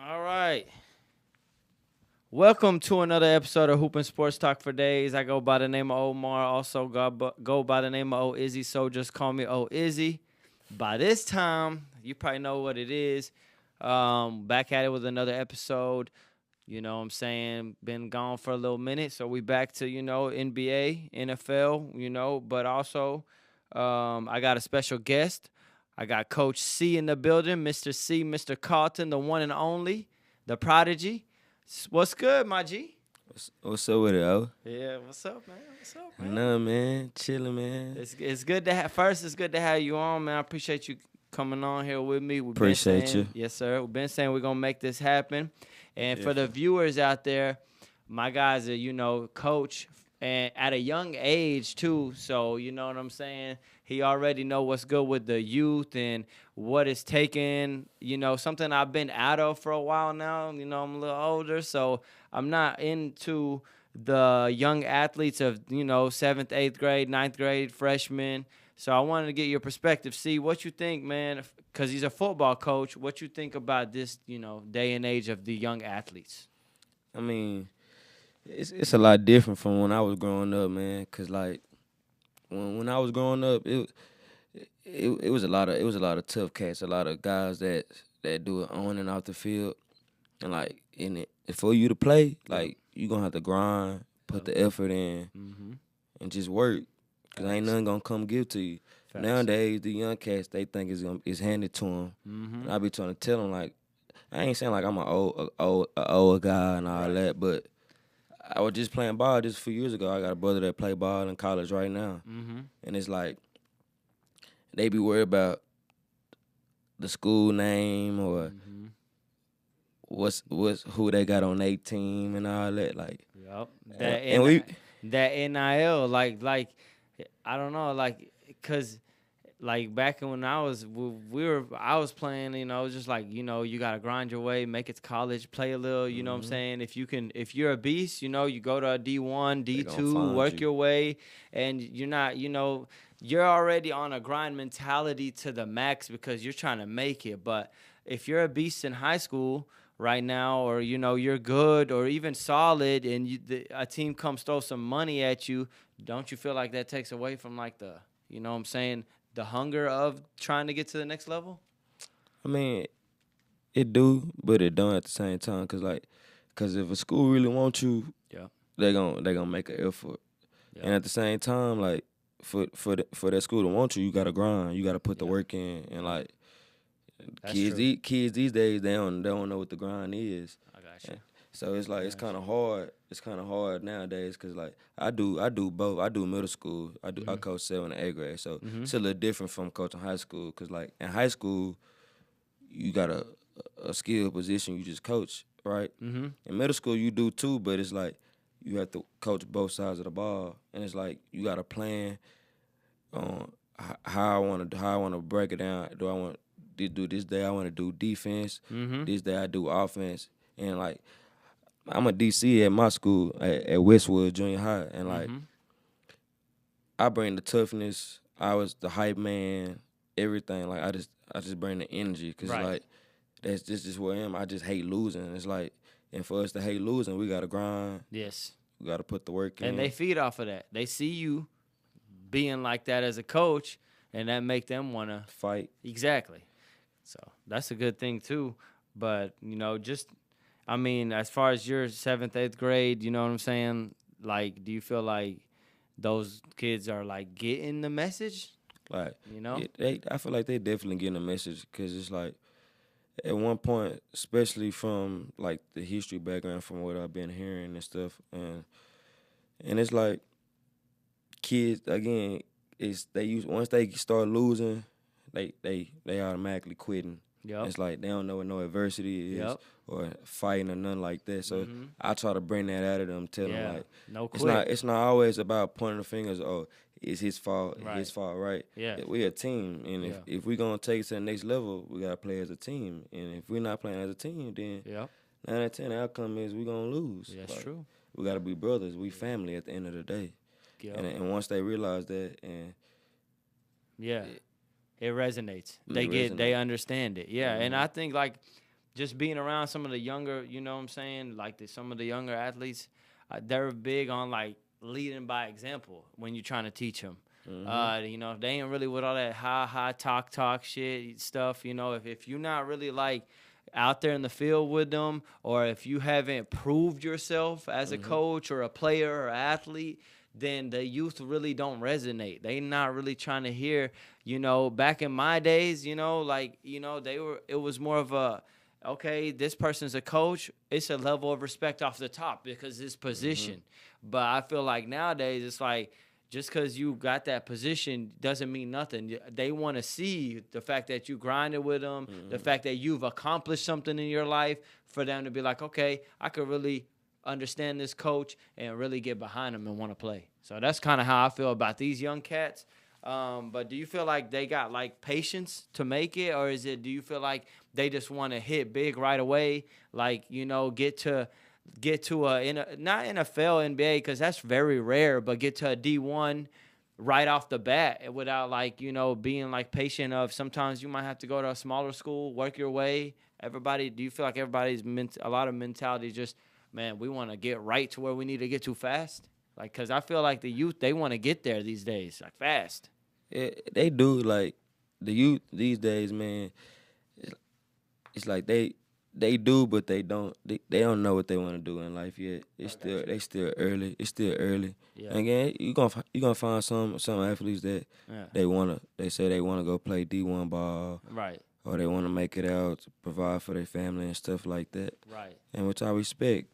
All right. Welcome to another episode of Hoopin' Sports Talk for Days. I go by the name of Omar. Also go by the name of O Izzy, so just call me O Izzy. By this time, you probably know what it is. Back at it with another episode. You know what I'm saying? Been gone for a little minute, so we back to, NBA, NFL, but also I got a special guest. I got Coach C in the building, Mr. C, Mr. Carlton, the one and only, the prodigy. What's good, my G? What's up with it, oh? Yeah, what's up, man? What's up, man? Nah, man. Chilling, man. It's good to have. First, it's good to have you on, man. I appreciate you coming on here with me. We've Appreciate been saying, you. yes, sir. We've been saying we're gonna make this happen. And for the Definitely. viewers out there, my guy's a coach and at a young age too. So you know what I'm saying. He already know what's good with the youth and what it's taken. Something I've been out of for a while now. I'm a little older, so I'm not into the young athletes of 7th, 8th grade, 9th grade, freshmen. So I wanted to get your perspective. See what you think, man, because he's a football coach. What you think about this, day and age of the young athletes? I mean, it's a lot different from when I was growing up, man. Cause like when I was growing up, it was a lot of tough cats, a lot of guys that do it on and off the field, and like in it for you to play, like you gonna have to grind, put the effort in, and just work. Cause ain't nothing gonna come give to you. Facts. Nowadays, the young cats they think it's handed to them. And I be trying to tell them like, I ain't saying like I'm an old guy and all that, but I was just playing ball just a few years ago. I got a brother that play ball in college right now, and it's like they be worried about the school name or what's who they got on their team and all that. Like, Yep. and we That NIL, like I don't know, cause like back when I was I was playing, just like you gotta grind your way, make it to college, play a little. You know what I'm saying? If you're a beast, you go to a D1, They gonna D2, find work you. your way, and you're not, you're already on a grind mentality to the max because you're trying to make it. But if you're a beast in high school right now, or you're good or even solid, and a team comes throw some money at you, don't you feel like that takes away from like the, you know what I'm saying, the hunger of trying to get to the next level? I mean, it do, but it don't at the same time. Cause if a school really wants you, Yeah. they gonna make an effort. Yeah. And at the same time, like for that school to want you, you gotta grind. You gotta put the Yeah. work in. And like That's kids, true. kids these days, they don't know what the grind is. I got you. So it's like it's kind of hard. It's kind of hard nowadays because like I do both. I do middle school. I coach 7th and 8th grade. So it's a little different from coaching high school because like in high school, you got a skill position. You just coach, right? In middle school, you do too, but it's like you have to coach both sides of the ball, and it's like you got a plan on how I want to break it down. Do I want to do this day? I want to do defense. This day I do offense, and like I'm a DC at my school at Westwood Junior High, and like I bring the toughness. I was the hype man, everything. Like I just bring the energy because Right. like that's just where I am. I just hate losing. It's like, and for us to hate losing, we gotta grind. Yes. We gotta put the work in. And they feed off of that. They see you being like that as a coach, and that make them want to fight. Exactly. So that's a good thing too. But as far as your 7th, 8th grade, you know what I'm saying? Like, do you feel like those kids are like getting the message? Like, Yeah, I feel like they definitely getting a message because it's like at one point, especially from like the history background from what I've been hearing and stuff, and it's like kids again. Once they start losing, they automatically quitting. Yep. It's like they don't know what no adversity is Yep. or fighting or nothing like that. So I try to bring that out of them, tell them like no quit. it's not always about pointing the fingers. Oh, it's his fault. Right. His fault, right? Yeah. We're a team, and if we're gonna take it to the next level, we gotta play as a team. And if we're not playing as a team, then Yep. 9 out of 10 the outcome is we're gonna lose. That's Like, true. We gotta be brothers. We family at the end of the day. Yep. And once they realize that, and Yeah. It resonates. It They resonates. understand it. Yeah. And I think like just being around some of the younger, you know what I'm saying, like some of the younger athletes, they're big on like leading by example when you're trying to teach them. You know, they ain't really with all that high talk shit stuff. You know, if you're not really like out there in the field with them, or if you haven't proved yourself as a coach or a player or athlete, then the youth really don't resonate. They not really trying to hear, you know, back in my days, you know, like, you know, it was more of a, okay, this person's a coach. It's a level of respect off the top because it's position. But I feel like nowadays it's like, just because you got that position doesn't mean nothing. They want to see the fact that you grinded with them, the fact that you've accomplished something in your life, for them to be like, okay, I could really understand this coach and really get behind him and want to play. So that's kind of how I feel about these young cats. But do you feel like they got like patience to make it, or do you feel like they just want to hit big right away, like, you know, get to not NFL, NBA, because that's very rare, but get to a D1 right off the bat without, like, you know, being like patient of sometimes you might have to go to a smaller school, work your way. Do you feel like everybody's a lot of mentality just, man, we want to get right to where we need to get to fast? Like, because I feel like the youth, they want to get there these days, like fast. Yeah, they do. Like, the youth these days, man, it's like they do, but they don't. They don't know what they want to do in life yet. They still early. It's still early. Yeah. And again, you gonna find some athletes that they say they wanna go play D1 ball, right? Or they wanna make it out, to provide for their family and stuff like that, right? And which I respect.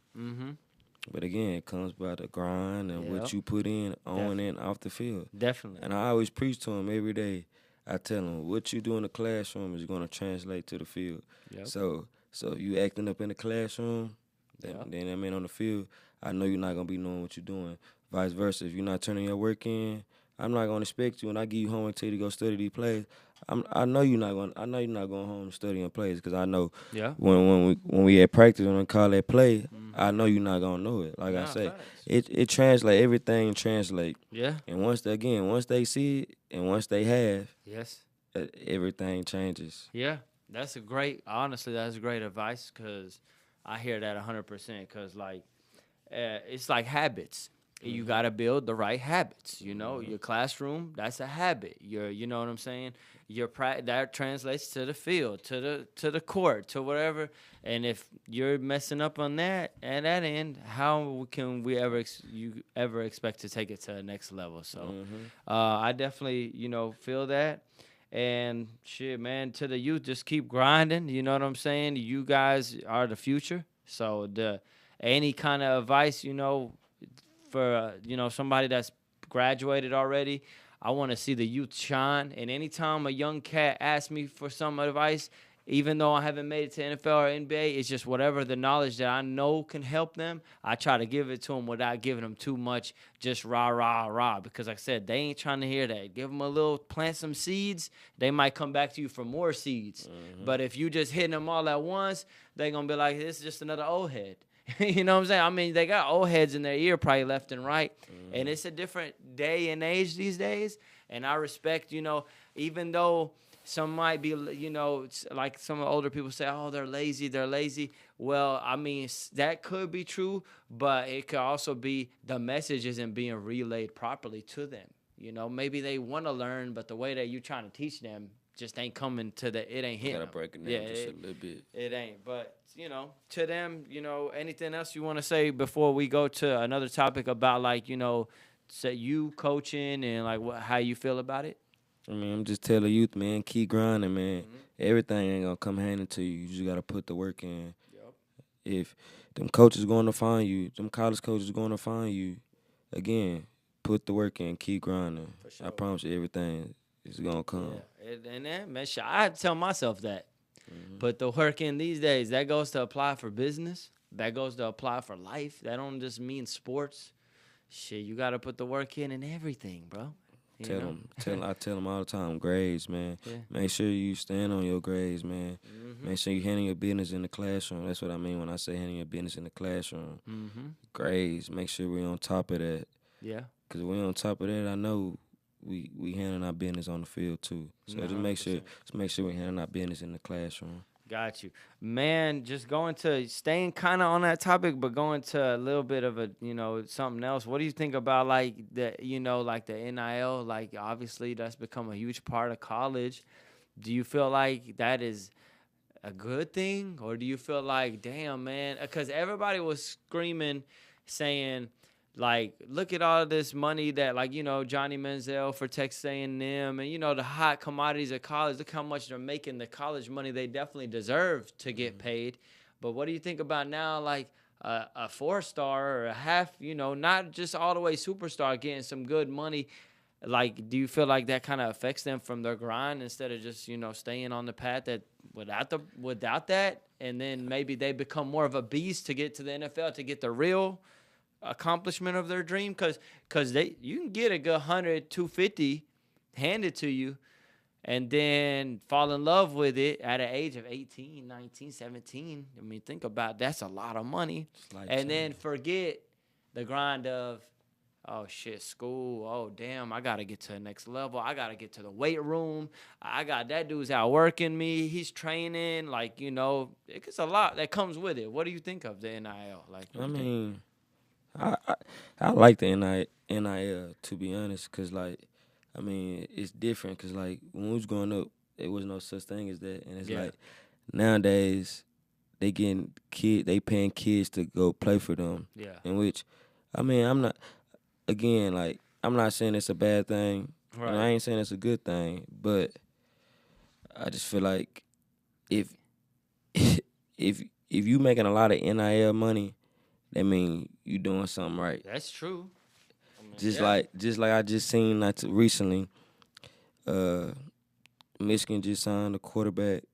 But again, it comes by the grind and what you put in on and off the field. Definitely. And I always preach to them every day. I tell them what you do in the classroom is gonna translate to the field. Yep. So if you acting up in the classroom, then I mean on the field, I know you're not gonna be knowing what you're doing. Vice versa, if you're not turning your work in, I'm not gonna expect you when I give you homework to you to go study these plays. I know you're not going home and studying plays, because I know when we at practice when we call that play, I know you're not gonna know it. Like I say, it translate, everything translate. Yeah. And once they see it and once they have, everything changes. Yeah. That's great advice, because I hear that 100%, because, like, it's like habits. You got to build the right habits. You know, your classroom, that's a habit. You know what I'm saying? That translates to the field, to the court, to whatever. And if you're messing up on that, at that end, how can we ever expect to take it to the next level? So I definitely, you know, feel that. And shit, man, to the youth, just keep grinding. You know what I'm saying? You guys are the future. So any kind of advice, you know, for you know, somebody that's graduated already, I want to see the youth shine. And anytime a young cat asks me for some advice, even though I haven't made it to NFL or NBA, it's just whatever the knowledge that I know can help them, I try to give it to them without giving them too much, just rah. Because like I said, they ain't trying to hear that. Give them a little, plant some seeds, they might come back to you for more seeds. But if you just hitting them all at once, they going to be like, this is just another old head. You know what I'm saying? I mean, they got old heads in their ear probably left and right. And it's a different day and age these days. And I respect, you know, even though some might be, you know, like some older people say, oh, they're lazy. Well, I mean, that could be true, but it could also be the message isn't being relayed properly to them. You know, maybe they want to learn, but the way that you're trying to teach them just ain't coming to it ain't hitting. You gotta break it down just a little bit. It ain't. But, you know, to them, you know, anything else you want to say before we go to another topic about, like, you know, say you coaching and, like, how you feel about it? I mean, I'm just telling youth, man, keep grinding, man. Everything ain't gonna come handed to you. You just gotta put the work in. If them coaches going to find you, them college coaches going to find you, again, put the work in, keep grinding. For sure. I promise you, everything is gonna come. Yeah. And then, man, I had to tell myself that. Put the work in these days. That goes to apply for business. That goes to apply for life. That don't just mean sports. Shit, you gotta put the work in everything, bro. I tell them all the time, grades, man. Yeah. Make sure you stand on your grades, man. Make sure you handle your business in the classroom. That's what I mean when I say handle your business in the classroom. Grades, make sure we're on top of that. Yeah. Because when we're on top of that, I know we handling our business on the field too. So just make sure we handle our business in the classroom. Got you, man. Just staying kind of on that topic, but going to a little bit of a something else. What do you think about like the NIL? Like obviously that's become a huge part of college. Do you feel like that is a good thing, or do you feel like, damn, man? Because everybody was screaming, saying, like, look at all this money that, like, Johnny Manziel for Texas A&M, and the hot commodities of college. Look how much they're making. The college money they definitely deserve to get paid. But what do you think about now, like a 4-star or a half, not just all the way superstar getting some good money? Like, do you feel like that kind of affects them from their grind instead of just staying on the path that without that, and then maybe they become more of a beast to get to the NFL to get the real accomplishment of their dream? Because you can get a good 100, 250 handed to you, and then fall in love with it at an age of 18, 19, 17. I mean, think about that's a lot of money, and then forget the grind of, oh, shit, school. Oh, damn, I got to get to the next level. I got to get to the weight room. I got that dude's out working me. He's training. Like, it's a lot that comes with it. What do you think of the NIL? Like, I mean, I like the NIL, to be honest, because, like, I mean, it's different because, like, when we was growing up, there was no such thing as that. And it's like nowadays they paying kids to go play for them. Yeah. In which, I mean, I'm not saying it's a bad thing. Right. And I ain't saying it's a good thing, but I just feel like if you making a lot of NIL money, that mean you doing something right. That's true. I mean, just like I just seen recently, Michigan just signed a quarterback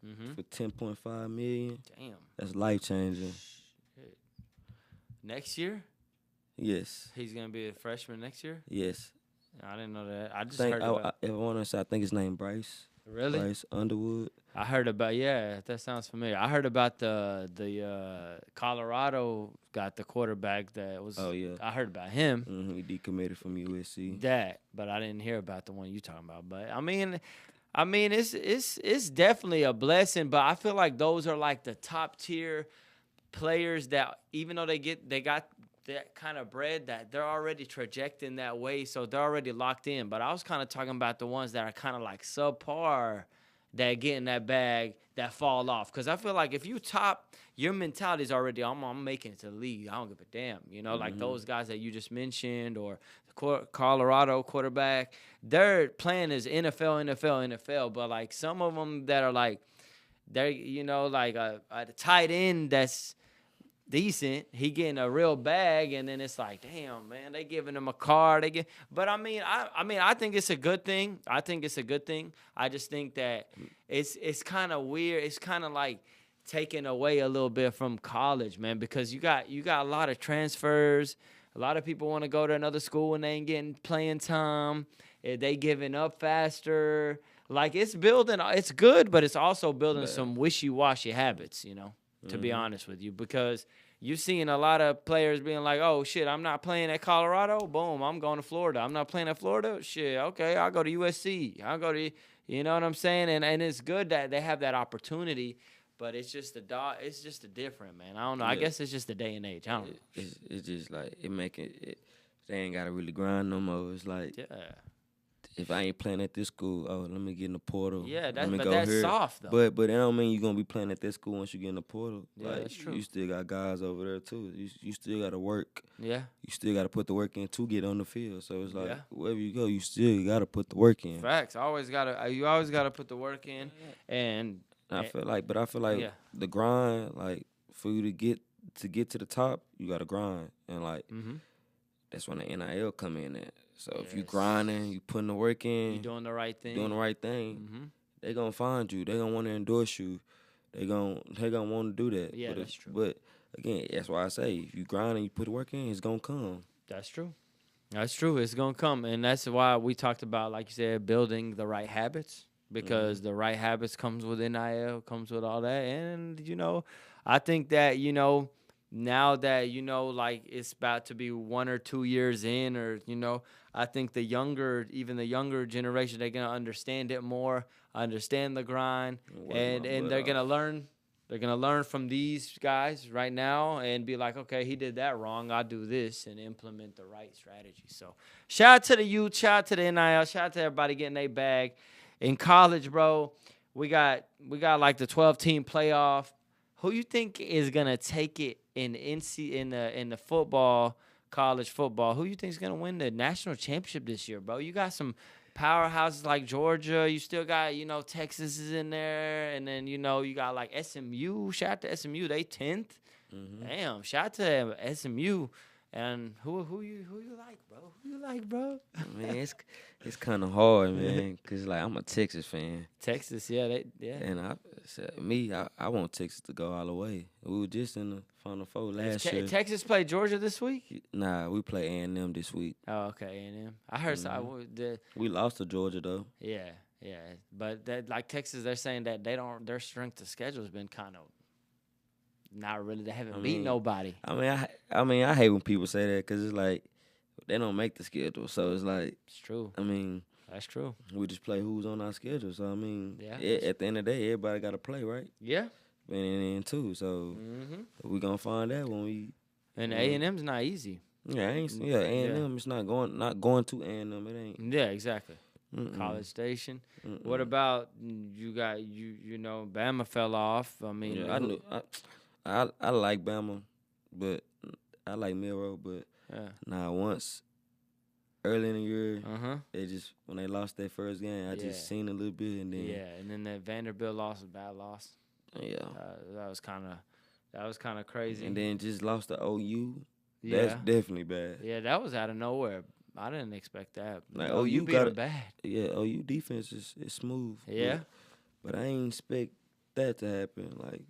for $10.5 million. Damn. That's life changing. Shit. Next year? Yes. He's gonna be a freshman next year? Yes. I didn't know that. I just heard about. If I want to say, I think his name Bryce. Really? Bryce Underwood. I heard about, that sounds familiar. I heard about the Colorado got the quarterback that was. Oh yeah. I heard about him. Mm-hmm. He decommitted from USC. But I didn't hear about the one you talking about. But I mean, it's definitely a blessing. But I feel like those are like the top tier players that, even though they got that kind of bread, that they're already trajecting that way, so they're already locked in. But I was kind of talking about the ones that are kind of like subpar, that get in that bag, that fall off. Because I feel like if you top, your mentality is already, I'm making it to the league. I don't give a damn. Like those guys that you just mentioned, or the Colorado quarterback, their plan is NFL. But like some of them that are like, they're, like a tight end that's decent, he getting a real bag, and then it's like, damn, man, they giving him a car. But I think it's a good thing. I just think that it's kind of weird. It's kind of like taking away a little bit from college, man, because you got a lot of transfers. A lot of people want to go to another school and they ain't getting playing time. They giving up faster. Like, it's good, but it's also building some wishy-washy habits, to be honest with you, because you're seeing a lot of players being like, oh, shit, I'm not playing at Colorado. Boom, I'm going to Florida. I'm not playing at Florida. Shit, okay, I'll go to USC. I'll go to, you know what I'm saying? And it's good that they have that opportunity, but it's just a different, man. I don't know. Yeah. I guess it's just the day and age. I don't know. It's just like they ain't got to really grind no more. It's like, if I ain't playing at this school, let me get in the portal. Yeah, that's soft, though. But that don't mean you're going to be playing at this school once you get in the portal. Yeah, like, that's true. You still got guys over there, too. You still got to work. Yeah. You still got to put the work in to get on the field. So it's like, wherever you go, you still got to put the work in. Facts. You always got to put the work in. And I feel like the grind, like, for you to get to the top, you got to grind. And, like, that's when the NIL come in at. So if you grinding, you putting the work in, you doing the right thing, they gonna find you. They gonna want to endorse you. They gonna want to do that. Yeah, that's true. But again, that's why I say, if you grind and you put the work in, it's gonna come. That's true. It's gonna come, and that's why we talked about, like you said, building the right habits, because the right habits comes with NIL, comes with all that, and I think that now that, like it's about to be 1 or 2 years in, or, I think even the younger generation, they're going to understand it more, understand the grind, and they're going to learn. They're going to learn from these guys right now and be like, okay, he did that wrong. I'll do this and implement the right strategy. So shout out to the youth, shout out to the NIL, shout out to everybody getting their bag. In college, bro, we got like the 12-team playoff. Who you think is going to take it in the football, college football? Who you think is going to win the national championship this year, bro? You got some powerhouses like Georgia. You still got, Texas is in there. And then, you got like SMU. Shout out to SMU. They 10th. Mm-hmm. Damn. Shout out to SMU. And who you like, bro? Who you like, bro? Man, it's kind of hard, man, because, like, I'm a Texas fan. Texas, yeah. And I want Texas to go all the way. We were just in the Final Four last year. Texas play Georgia this week? Nah, we play A&M this week. Oh, okay, A&M. I heard we lost to Georgia, though. Yeah. But like Texas, they're saying that their strength of schedule has been kind of not really. They haven't beat nobody. I hate when people say that because it's like they don't make the schedule. So it's like it's true. That's true. We just play who's on our schedule. So at the end of the day, everybody got to play, right? Yeah. And too. So we gonna find out when we. And A&M's not easy. Yeah, A&M. It's not going to A&M. It ain't. Yeah, exactly. College Station. What about you? Bama fell off. I mean, I knew. I like Bama, but I like Miro, but once early in the year, they just when they lost their first game, I just seen a little bit, and then and then that Vanderbilt loss was a bad loss. Yeah, that was kind of crazy. And then just lost to OU. Yeah, that's definitely bad. Yeah, that was out of nowhere. I didn't expect that. Like OU beat them bad. Yeah, OU defense is smooth. Yeah, but I ain't expect that to happen. Like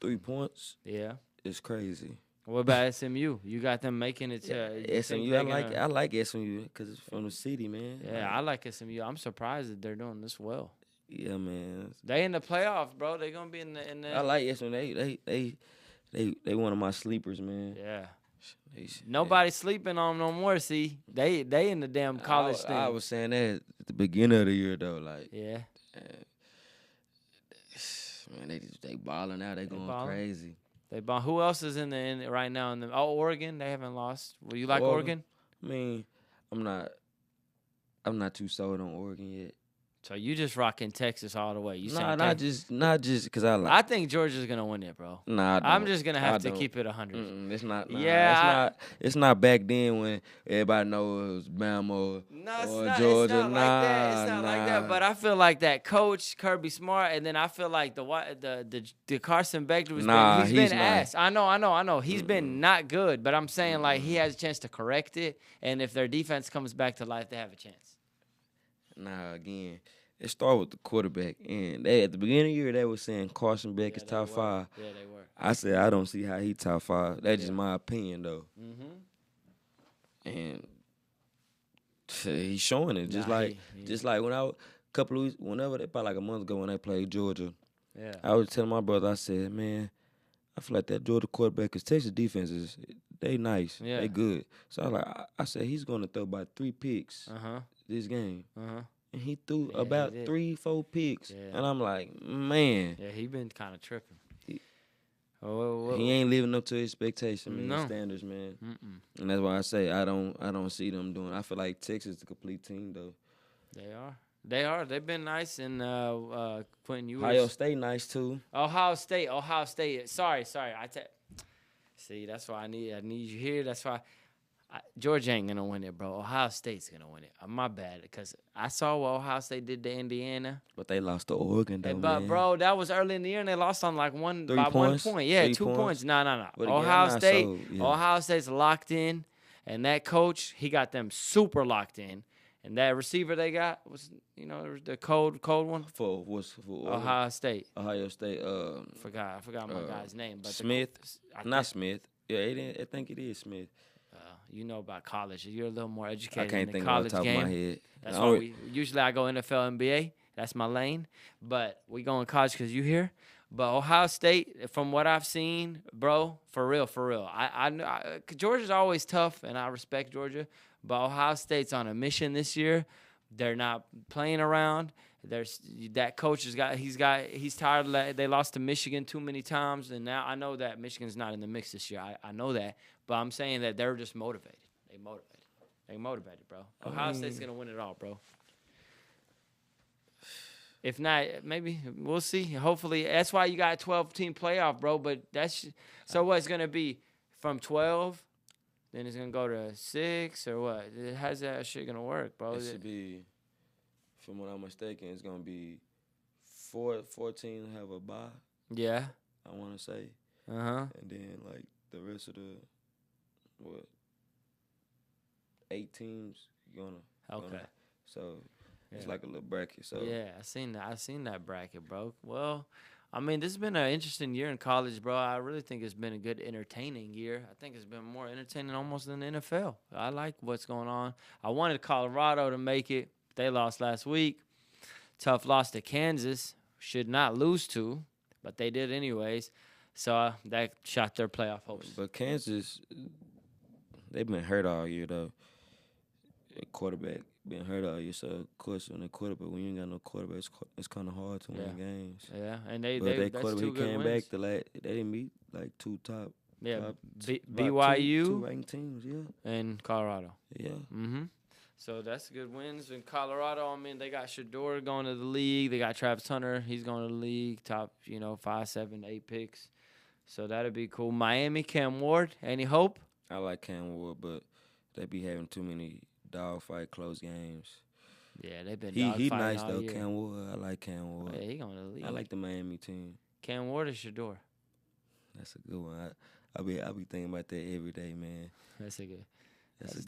3 points. Yeah, it's crazy. What about SMU? You got them making it to SMU. I like SMU because it's from the city, man. Yeah, I like SMU. I'm surprised that they're doing this well. Yeah, man. They in the playoffs, bro. They gonna be in the. I like SMU. They one of my sleepers, man. Yeah. Nobody's sleeping on them no more. See, they in the damn college thing. I was saying that at the beginning of the year though, like man, they balling out. They going crazy. They ball. Who else is in right now? Oregon. They haven't lost. Will you like Oregon? I mean, I'm not too sold on Oregon yet. So you just rocking Texas all the way? You not just because I like. I think Georgia's gonna win it, bro. Nah, I'm just gonna have to keep it 100. It's not. It's not back then when everybody knows it was Bama or Georgia. It's not like that. But I feel like that coach Kirby Smart, and then I feel like the Carson Beck was he's been ass. I know. He's been not good, but I'm saying like he has a chance to correct it, and if their defense comes back to life, they have a chance. Nah, again, it started with the quarterback. And at the beginning of the year, they were saying Carson Beck is top 5. Yeah, they were. I said, I don't see how he top 5. That's just my opinion, though. And he's showing it. Just like when couple of weeks, probably like a month ago when they played Georgia. Yeah. I was telling my brother, I said, man, I feel like that Georgia quarterback, because Texas defenses, they nice. Yeah. They good. So I said, he's going to throw about 3 picks. This game. And he threw about 3-4 picks. Yeah. And I'm like, man. Yeah, he been kind of tripping. He ain't living up to his expectation, man. Standards, man. And that's why I say I don't see them doing. I feel like Texas is the complete team, though. They are. They've been nice. And Quentin Ewers. Ohio State nice, too. Ohio State. Sorry. See, that's why I need you here. That's why. Georgia ain't gonna win it, bro. Ohio State's gonna win it. My bad, because I saw what Ohio State did to Indiana. But they lost to Oregon, though, But, man. bro, that was early in the year, and they lost on like 1 point. Yeah, 3 2 points. No. But Ohio State's locked in, and that coach, he got them super locked in. And that receiver they got was, the cold one. For Ohio State. Ohio State. I forgot my guy's name. But Smith. Not Smith. Yeah, I think it is Smith. You know about college. You're a little more educated. I can't in the think college off the top game. of my head. That's why usually I go NFL, NBA. That's my lane. But we go in college because you here. But Ohio State, from what I've seen, bro, for real. Georgia's always tough, and I respect Georgia. But Ohio State's on a mission this year. They're not playing around. There's that coach he's tired of that. They lost to Michigan too many times, and now I know that Michigan's not in the mix this year. I know that, but I'm saying that they're just motivated. They motivated, bro. Ohio State's gonna win it all, bro. If not, maybe we'll see. Hopefully, that's why you got a 12-team playoff, bro. But so what? It's gonna be from 12, then it's gonna go to 6 or what? How's that shit gonna work, bro? It should be, from what I'm mistaken, it's gonna be 14 have a bye. Yeah. I want to say. And then like the rest of the 8 teams gonna. So. It's like a little bracket. So yeah, I seen that bracket, bro. Well, I mean, this has been an interesting year in college, bro. I really think it's been a good, entertaining year. I think it's been more entertaining almost than the NFL. I like what's going on. I wanted Colorado to make it. They lost last week. Tough loss to Kansas. Should not lose to, but they did anyways. So that shot their playoff hopes. But Kansas, they've been hurt all year, though. Quarterback been hurt all year, so of course when you ain't got no quarterback, it's kind of hard to win games. Yeah, and they quarterback two good came wins. back they didn't meet like two top. BYU, two ranked teams, and Colorado. Yeah. So that's good wins in Colorado. I mean, they got Shador going to the league. They got Travis Hunter. He's going to the league. Top, 5, 7, 8 picks. So that'd be cool. Miami, Cam Ward. Any hope? I like Cam Ward, but they be having too many dogfight close games. Yeah, they've been he nice all though, year. Cam Ward. I like Cam Ward. Yeah, he going to the league. I like the Miami team. Cam Ward or Shador? That's a good one. I be thinking about that every day, man. That's a good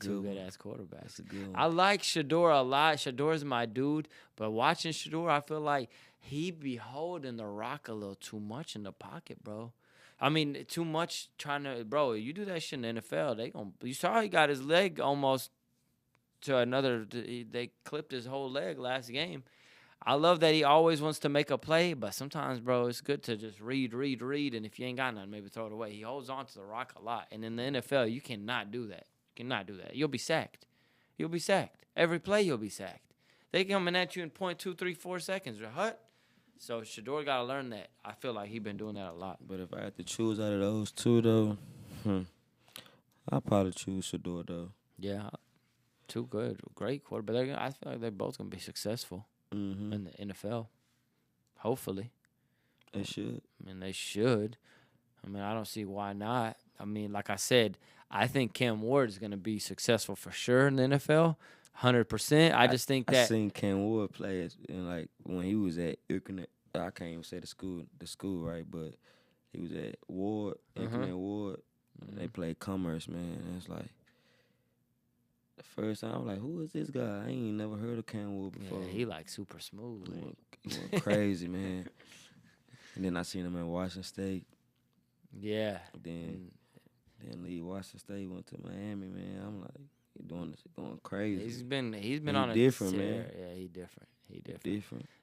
two one. good ass quarterbacks. That's a good one. I like Shador a lot. Shador's my dude, but watching Shador, I feel like he be holding the rock a little too much in the pocket, bro. I mean, too much trying to, bro. You do that shit in the NFL, you saw he got his leg almost to another. They clipped his whole leg last game. I love that he always wants to make a play, but sometimes, bro, it's good to just read, and if you ain't got nothing, maybe throw it away. He holds on to the rock a lot, and in the NFL, you cannot do that. You'll be sacked. Every play, you'll be sacked. They coming at you in 0.2, 3, 4 seconds. So Shador got to learn that. I feel like he been doing that a lot. But if I had to choose out of those two, though, I'd probably choose Shador, though. Yeah, too good. Great quarterback. I feel like they're both going to be successful in the NFL. Hopefully. They should. They should. I don't see why not. Like I said, I think Cam Ward is going to be successful for sure in the NFL, 100%. I just think that I seen Cam Ward play when he was at Irknet. I can't even say the school right, but he was at Ward, Irknet Ward. They played Commerce, man. And it's like the first time I'm like, who is this guy? I ain't never heard of Cam Ward before. Yeah, he like super smooth. He went crazy, man. And then I seen him at Washington State. Yeah. Then leave Washington State, went to Miami, man. I'm like, he going crazy. He's been on a different, man. Yeah, he different.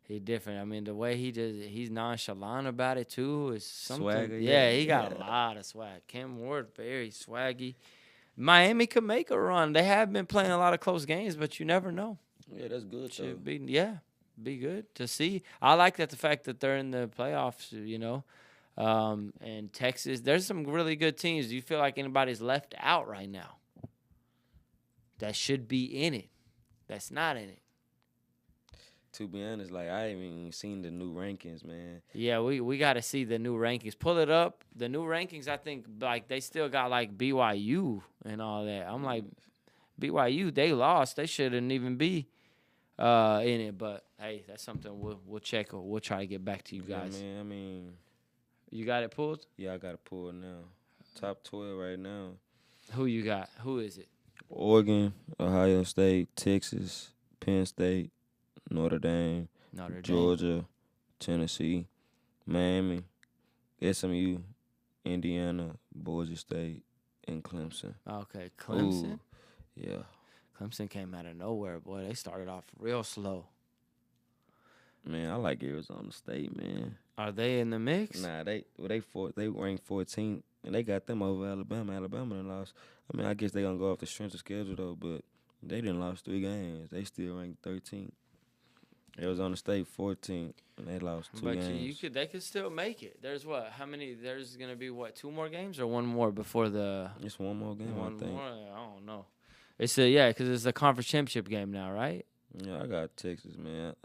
He different. The way he's nonchalant about it too is something. Swagger, yeah, he got a lot of swag. Cam Ward, very swaggy. Miami could make a run. They have been playing a lot of close games, but you never know. Yeah, that's good. Should be good to see. I like the fact that they're in the playoffs. And Texas, there's some really good teams. Do you feel like anybody's left out right now that should be in it, that's not in it? To be honest, I haven't even seen the new rankings, man. Yeah, we got to see the new rankings. Pull it up. The new rankings, I think, they still got, BYU and all that. I'm like, BYU, they lost. They shouldn't even be in it. But, hey, that's something we'll check. We'll try to get back to you guys. Yeah, man, You got it pulled? Yeah, I got it pulled now. Top 12 right now. Who you got? Who is it? Oregon, Ohio State, Texas, Penn State, Notre Dame, Georgia, Tennessee, Miami, SMU, Indiana, Boise State, and Clemson. Okay, Clemson? Ooh, yeah. Clemson came out of nowhere, boy. They started off real slow. Man, I like Arizona State, man. Are they in the mix? Nah, they ranked 14th, and they got them over Alabama. Alabama done lost. I mean, I guess they gonna go off the strength of schedule though, but they didn't lost 3 games. They still ranked 13th. Arizona State 14th, and they lost 2 But games. they could still make it. There's what? How many? There's gonna be what? 2 more games or 1 more before the? It's 1 more game, I think. More. I don't know. It's because it's a conference championship game now, right? Yeah, I got Texas, man.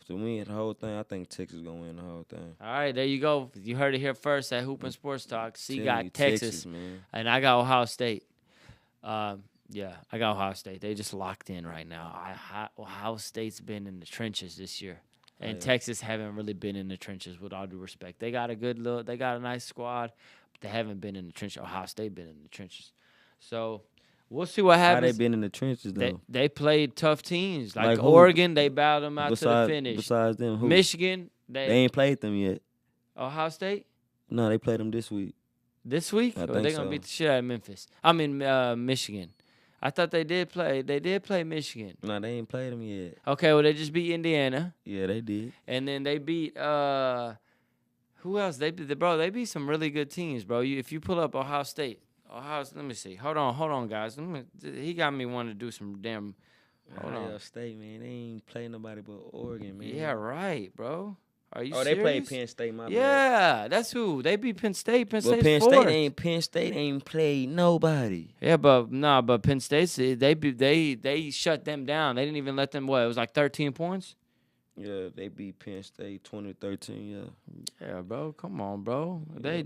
To win the whole thing, I think Texas gonna win the whole thing. All right, there you go. You heard it here first at Hoop and Sports Talk. C Tell got me, Texas, man. and I got Ohio State. Yeah, I got Ohio State. They just locked in right now. Ohio State's been in the trenches this year, and Texas haven't really been in the trenches. With all due respect, they got a nice squad, but they haven't been in the trenches. Ohio State been in the trenches, so. We'll see what happens. How they been in the trenches, though? They played tough teams. Like Oregon, they battled them out to the finish. Besides them, who? Michigan, they ain't played them yet. Ohio State? No, they played them this week. This week? I think they're going to beat the shit out of Memphis. I mean, Michigan. I thought they did play. They did play Michigan. No, they ain't played them yet. Okay, well, they just beat Indiana. Yeah, they did. And then they beat, who else? They beat some really good teams, bro. If you pull up Ohio State. Let me see. Hold on, guys. He got me wanting to do some damn. Ohio State, man. They ain't play nobody but Oregon, man. Yeah, right, bro. Are you serious? They played Penn State, my bad. Yeah, that's who. They beat Penn State. Penn State ain't played nobody. Yeah, but Penn State, they shut them down. They didn't even let them, it was like 13 points? Yeah, they beat Penn State 2013, yeah. Yeah, bro. Come on, bro. Yeah.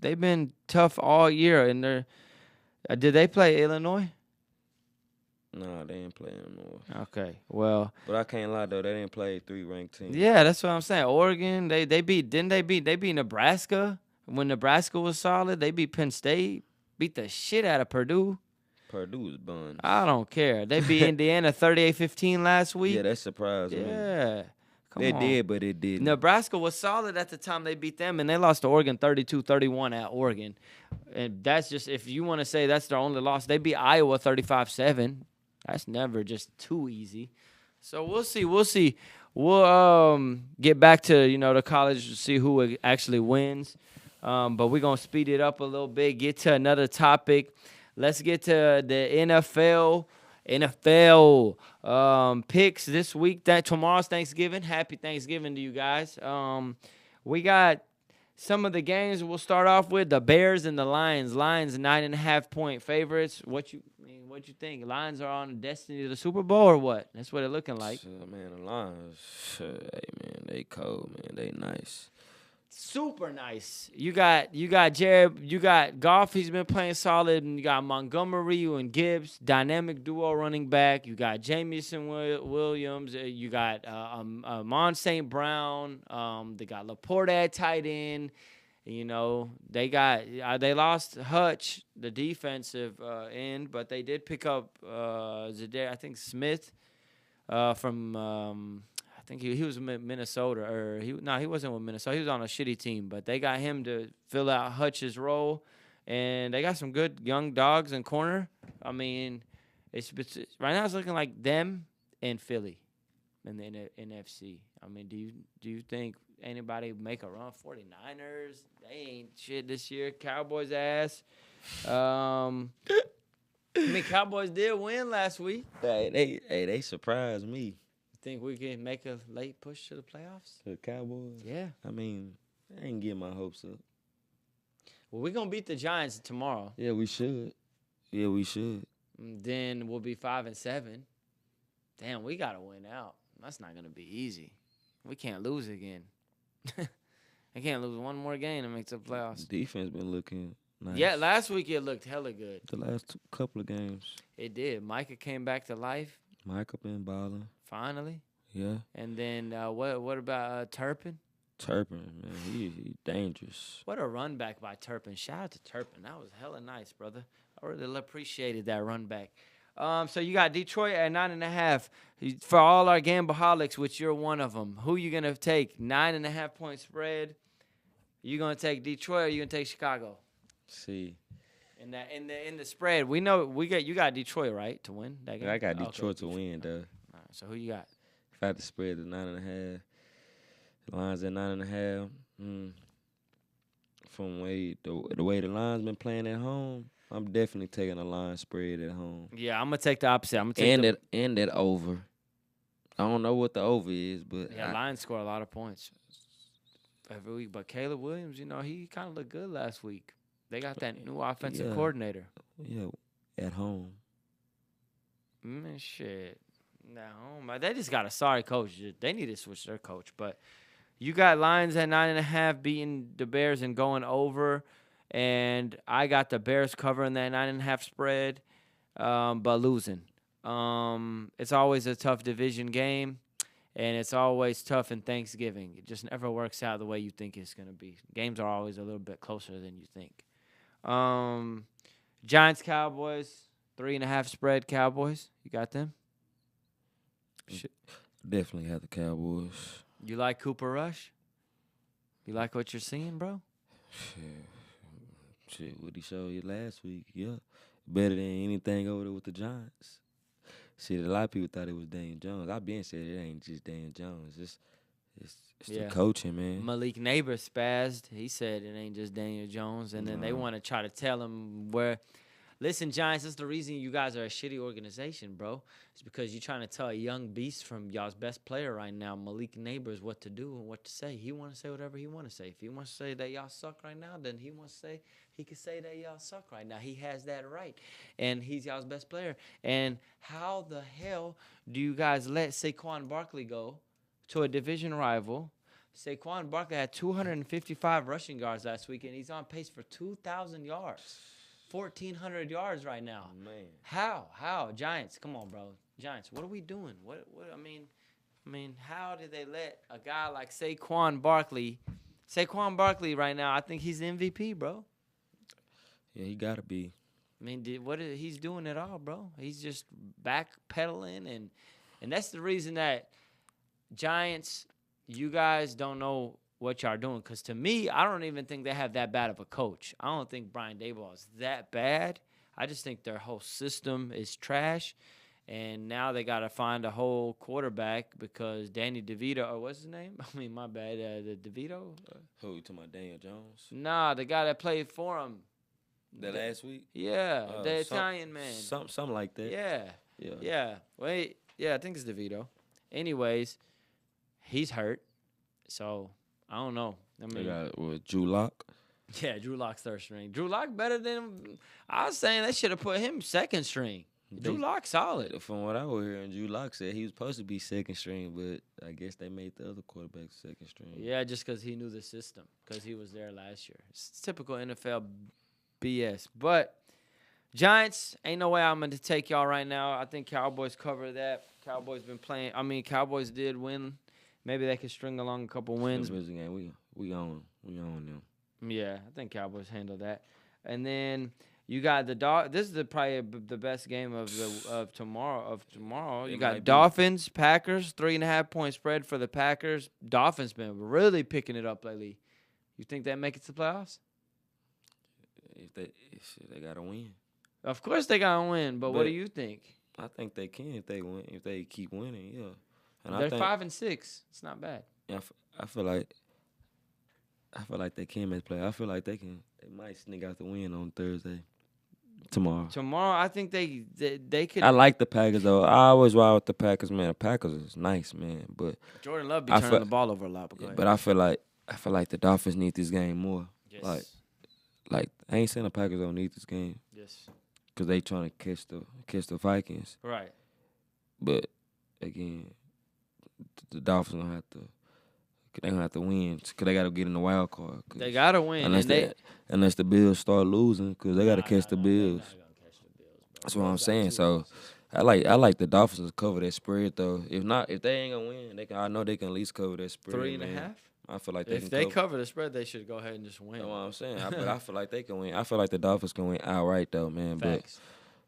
They've been tough all year, and did they play Illinois? No, they didn't play Illinois. Okay, well. But I can't lie though, they didn't play 3 ranked teams. Yeah, that's what I'm saying. Oregon, they beat Nebraska when Nebraska was solid. They beat Penn State, beat the shit out of Purdue. Purdue was buns. I don't care. They beat Indiana 38-15 last week. Yeah, that surprised me. Yeah. They did, but it didn't. Nebraska was solid at the time they beat them, and they lost to Oregon 32-31 at Oregon. And that's just, if you want to say that's their only loss, they beat Iowa 35-7. That's never just too easy. So we'll see. We'll get back to, the college to see who actually wins. But we're going to speed it up a little bit, get to another topic. Let's get to the NFL picks this week. Tomorrow's Thanksgiving. Happy Thanksgiving to you guys. We got some of the games we'll start off with. The Bears and the Lions. Lions 9.5-point favorites. What you think? Lions are on destiny to the Super Bowl or what? That's what it's looking like. Man, the Lions, hey man, they cold, man. They nice. Super nice. You got Jared. You got Goff. He's been playing solid. And you got Montgomery and Gibbs, dynamic duo running back. You got Jamison Williams. You got Amon St. Brown. They got Laporte at tight end. They lost Hutch, the defensive end, but they did pick up Smith from. I think he was in Minnesota, he wasn't with Minnesota. He was on a shitty team, but they got him to fill out Hutch's role, and they got some good young dogs in corner. I mean, it's right now it's looking like them and Philly in the NFC. I mean, do you think anybody make a run? 49ers, they ain't shit this year. Cowboys ass. Cowboys did win last week. They surprised me. Think we can make a late push to the playoffs? The Cowboys? Yeah. I mean, I ain't getting my hopes up. Well, we're going to beat the Giants tomorrow. Yeah, we should. Then we'll be 5-7. Damn, we got to win out. That's not going to be easy. We can't lose again. I can't lose one more game to make the playoffs. Defense been looking nice. Yeah, last week it looked hella good. The last couple of games. It did. Micah came back to life. Micah been balling. Finally. Yeah. And then what about Turpin? Turpin, man, he dangerous. What a run back by Turpin. Shout out to Turpin. That was hella nice, brother. I really appreciated that run back. So you got Detroit at 9.5. For all our gambleholics, which you're one of them, who you going to take? 9.5-point spread. You going to take Detroit or you going to take Chicago? See. In the spread, we know you got Detroit, right, to win that game? I got Detroit to win, though. All right, so who you got? If I had to spread the 9.5, Lions at 9.5. From the way the Lions been playing at home, I'm definitely taking a line spread at home. Yeah, I'm gonna take the opposite. I'm gonna take that over. I don't know what the over is, but Lions score a lot of points every week. But Caleb Williams, he kind of looked good last week. They got that new offensive coordinator. Yeah, at home. Man, shit. At home, they just got a sorry coach. They need to switch their coach. But you got Lions at 9.5 beating the Bears and going over, and I got the Bears covering that 9.5 spread, but losing. It's always a tough division game, and it's always tough in Thanksgiving. It just never works out the way you think it's gonna be. Games are always a little bit closer than you think. Giants Cowboys 3.5 spread. Cowboys, you got them? Definitely have the Cowboys. You like Cooper Rush? You like what you're seeing, bro? Shit, what he showed you last week, yeah. Better than anything over there with the Giants. Shit, a lot of people thought it was Daniel Jones. I've been saying it ain't just Daniel Jones. It's the coaching, man. Malik Neighbors spazzed. He said it ain't just Daniel Jones. And then they want to try to tell him where. Listen, Giants, that's the reason you guys are a shitty organization, bro. It's because you're trying to tell a young beast from y'all's best player right now, Malik Neighbors, what to do and what to say. He want to say whatever he want to say. If he wants to say that y'all suck right now, then he can say that y'all suck right now. He has that right. And he's y'all's best player. And how the hell do you guys let Saquon Barkley go to a division rival? Saquon Barkley had 255 rushing yards last week, and he's on pace for 2,000 yards. 1,400 yards right now. Man. How? Giants, come on, bro. Giants, what are we doing? What I mean, how did they let a guy like Saquon Barkley right now, I think he's the MVP, bro. Yeah, he got to be. I mean, he's doing it all, bro. He's just backpedaling, and that's the reason that Giants, you guys don't know what y'all doing. Because to me, I don't even think they have that bad of a coach. I don't think Brian Daboll is that bad. I just think their whole system is trash. And now they got to find a whole quarterback because Danny DeVito, or what's his name? I mean, my bad, the DeVito. Who, you talking about Daniel Jones? Nah, the guy that played for him. Last week? Yeah, the Italian man. Something like that. Yeah. Wait, yeah, I think it's DeVito. Anyways, he's hurt. So, I don't know. I mean, they got Drew Lock. Yeah, Drew Lock's third string. Drew Lock better than I was saying. They should have put him second string. Drew Lock solid. From what I was hearing, Drew Lock said he was supposed to be second string, but I guess they made the other quarterback second string. Yeah, just because he knew the system, because he was there last year. It's typical NFL BS. But Giants, ain't no way I'm going to take y'all right now. I think Cowboys cover that. Cowboys Cowboys did win. Maybe they could string along a couple wins. Game. We own them. Yeah, I think Cowboys handle that. And then you got the This is probably the best game of tomorrow. You got Dolphins, Packers, 3.5 point spread for the Packers. Dolphins been really picking it up lately. You think they make it to the playoffs? If they gotta win. Of course they gotta win, but what do you think? I think they can if they win. If they keep winning, yeah. And they're 5-6. It's not bad. Yeah, I feel like they can make play. I feel like they might sneak out the win on Thursday. Tomorrow, I think they could. I like the Packers though. I always ride with the Packers, man. The Packers is nice, man. But Jordan Love be turning the ball over a lot. But I feel like the Dolphins need this game more. Yes. Like I ain't saying the Packers don't need this game. Yes. Because they trying to catch the Vikings. Right. But again, the Dolphins don't have to. They gonna have to win because they gotta get in the wild card. They gotta win, unless the Bills start losing, because they gotta catch the Bills. That's what I'm saying. So I like the Dolphins to cover that spread though. If they ain't gonna win, I know they can at least cover that spread. 3.5. I feel like if they cover the spread, they should go ahead and just win. That's what I'm saying. But I feel like they can win. I feel like the Dolphins can win outright though, man. Facts.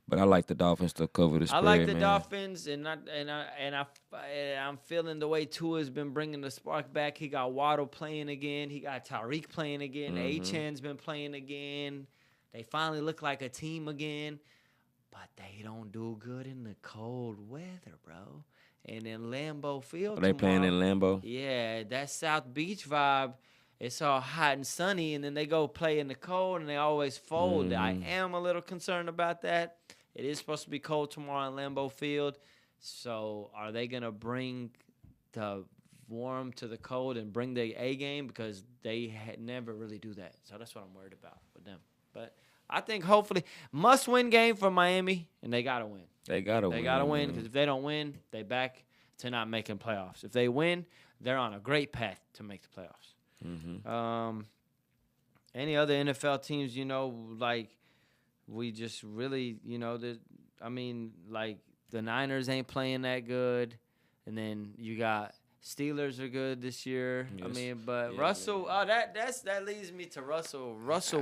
But I like the Dolphins to cover the spread. I like the Dolphins, and I'm feeling the way Tua's been bringing the spark back. He got Waddle playing again. He got Tyreek playing again. Mm-hmm. Achan's been playing again. They finally look like a team again, but they don't do good in the cold weather, bro. And in Lambeau Field Are they playing in Lambeau? Yeah, that South Beach vibe. It's all hot and sunny, and then they go play in the cold, and they always fold. I am a little concerned about that. It is supposed to be cold tomorrow in Lambeau Field. So are they going to bring the warm to the cold and bring the A game? Because they never really do that. So that's what I'm worried about with them. But I think hopefully must-win game for Miami, and they got to win. They got to win. They got to win because if they don't win, they back to not making playoffs. If they win, they're on a great path to make the playoffs. Mm-hmm. Any other NFL teams, like we just really, like the Niners ain't playing that good. And then you got Steelers are good this year. Yes. But Russell, that leads me to Russell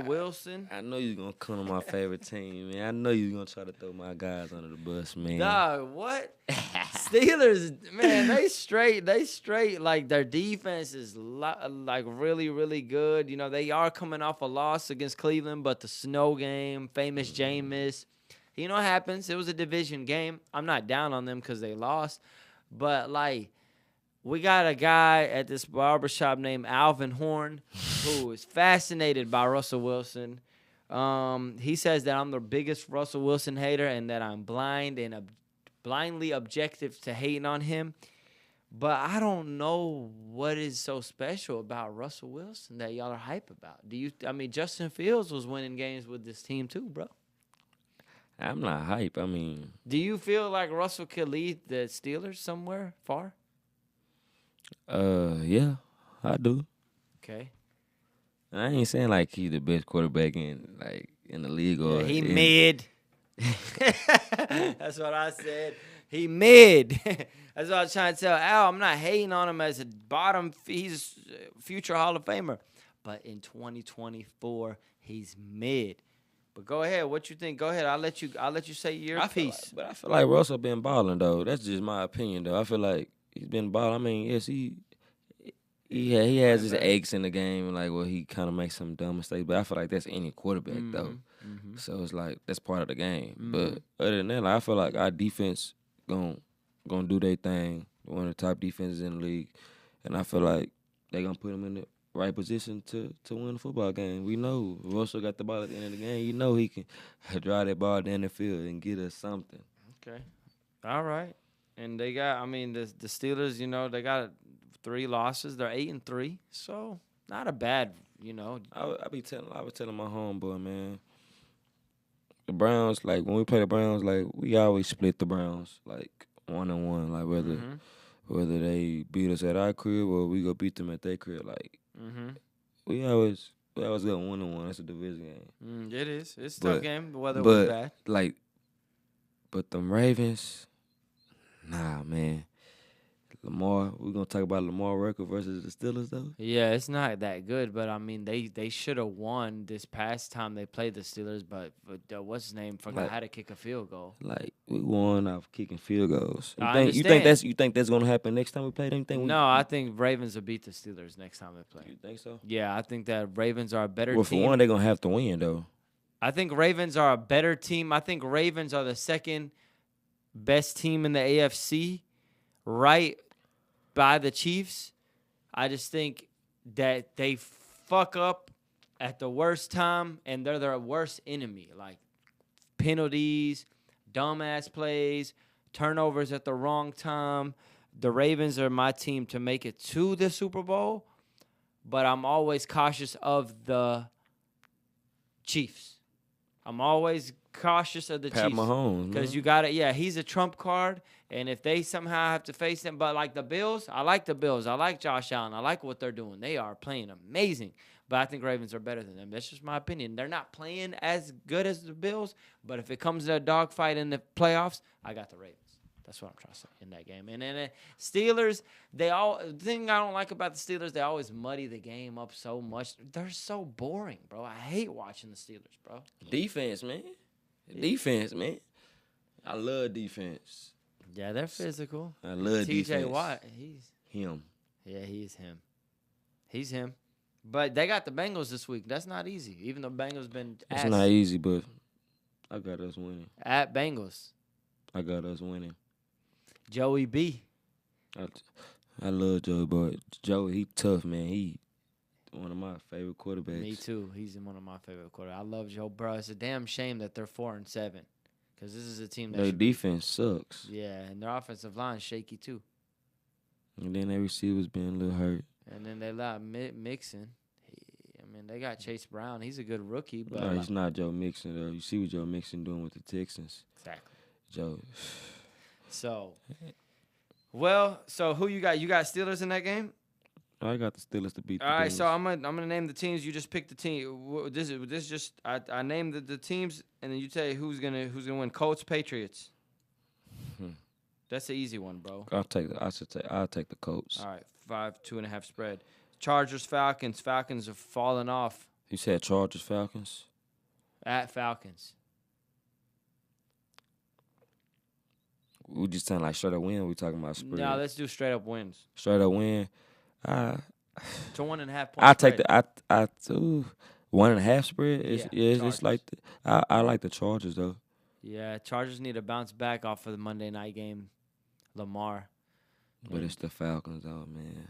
Wilson. I know you're going to come to my favorite team, man. I know you're going to try to throw my guys under the bus, man. Dog, what? Steelers, man, they straight. Like, their defense is, like, really, really good. They are coming off a loss against Cleveland, but the snow game, famous Jameis. You know what happens? It was a division game. I'm not down on them because they lost. But, like, we got a guy at this barbershop named Alvin Horn who is fascinated by Russell Wilson. He says that I'm the biggest Russell Wilson hater and that I'm blind and blindly objective to hating on him. But I don't know what is so special about Russell Wilson that y'all are hype about. Justin Fields was winning games with this team too, bro. I'm not hype. Do you feel like Russell could lead the Steelers somewhere far? Yeah, I do. Okay. I ain't saying like he's the best quarterback in the league or he mid. That's what I said. He mid. That's what I was trying to tell Al. I'm not hating on him as a bottom. He's a future Hall of Famer. But in 2024, he's mid. But go ahead. What you think? Go ahead. I'll let you say your piece. But I feel like Russell been balling though. That's just my opinion though. I feel like he's been balling. Yes, he has his eggs in the game, like he kind of makes some dumb mistakes. But I feel like that's any quarterback though. Mm-hmm. So it's like that's part of the game. Mm-hmm. But other than that, I feel like our defense gonna do their thing. One of the top defenses in the league, and I feel like they gonna put them in the right position to win the football game. We know Russell got the ball at the end of the game. You know he can drive that ball down the field and get us something. Okay, all right. And they got, the Steelers, they got 3 losses. They're 8-3, so not a bad, I was telling my homeboy, man, the Browns, like when we play the Browns, like we always split the Browns, like 1-1, like whether they beat us at our crib or we go beat them at their crib, like we always go 1-1. That's a division game. It is. It's a tough game. The weather was bad. But them Ravens. Nah, man. Lamar, we're going to talk about Lamar record versus the Steelers, though? Yeah, it's not that good, but, they should have won this past time they played the Steelers, but what's his name forgot how to kick a field goal. Like, we won off kicking field goals. You think that's going to happen next time we play them? I think Ravens will beat the Steelers next time they play. You think so? Yeah, I think that Ravens are a better team. Well, for one, they're going to have to win, though. I think Ravens are a better team. I think Ravens are the second best team in the AFC, right by the Chiefs. I just think that they fuck up at the worst time, and they're their worst enemy. Like penalties, dumbass plays, turnovers at the wrong time. The Ravens are my team to make it to the Super Bowl, but I'm always cautious of the Chiefs. I'm always cautious of the Pat Chiefs. Mahomes. Because you got it. Yeah, he's a trump card. And if they somehow have to face them, but like the Bills, I like the Bills. I like Josh Allen. I like what they're doing. They are playing amazing. But I think Ravens are better than them. That's just my opinion. They're not playing as good as the Bills. But if it comes to a dogfight in the playoffs, I got the Ravens. That's what I'm trying to say in that game. And then Steelers, the thing I don't like about the Steelers, they always muddy the game up so much. They're so boring, bro. I hate watching the Steelers, bro. Defense, man. Defense, man. I love defense. Yeah, they're physical. I love defense. TJ Watt, he's him. Yeah, he's him. He's him. But they got the Bengals this week. That's not easy. Even though Bengals been It's not easy, but I got us winning. At Bengals. I got us winning. Joey B. I love Joe, but Joe, he tough, man. He one of my favorite quarterbacks. Me too. He's one of my favorite quarterbacks. I love Joe, bro. It's a damn shame that they're 4-7, because this is a team that Their defense sucks. Yeah, and their offensive line is shaky too. And then their receivers been a little hurt. And then they let Mixon. They got Chase Brown. He's a good rookie, but No, he's not Joe Mixon though. You see what Joe Mixon doing with the Texans? Exactly. Joe. So who you got? You got Steelers in that game? I got the Steelers to beat. All right, so I'm gonna name the teams. You just pick the team. This just I named the teams, and then you tell you who's gonna win. Colts, Patriots. That's an easy one, bro. I'll take the Colts. All right, 2.5 spread. Chargers, Falcons. Falcons have fallen off. You said Chargers, Falcons? At Falcons. We just saying like straight up win. We talking about spread. No, let's do straight up wins. Straight up win. To 1.5 points. I take the 1.5 spread. It's just like I like the Chargers though. Yeah, Chargers need to bounce back off of the Monday night game. Lamar. But it's the Falcons though, man.